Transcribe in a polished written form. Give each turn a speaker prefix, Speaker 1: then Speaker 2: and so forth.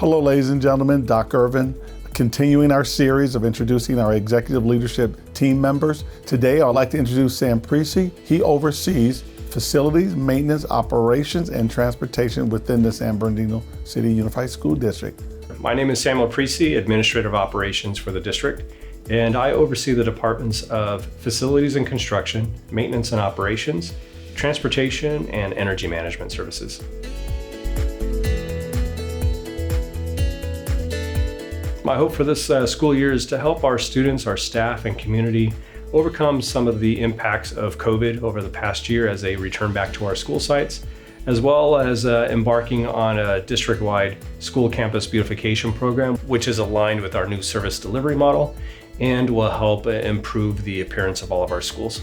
Speaker 1: Hello, ladies and gentlemen, Doc Ervin, continuing our series of introducing our executive leadership team members. Today, I'd like to introduce Sam Precie. He oversees facilities, maintenance, operations, and transportation within the San Bernardino City Unified School District.
Speaker 2: My name is Samuel Precie, Administrative Operations for the district, and I oversee the departments of Facilities and Construction, Maintenance and Operations, Transportation, and Energy Management Services. My hope for this school year is to help our students, our staff, and community overcome some of the impacts of COVID over the past year as they return back to our school sites, as well as embarking on a district-wide school campus beautification program, which is aligned with our new service delivery model and will help improve the appearance of all of our schools.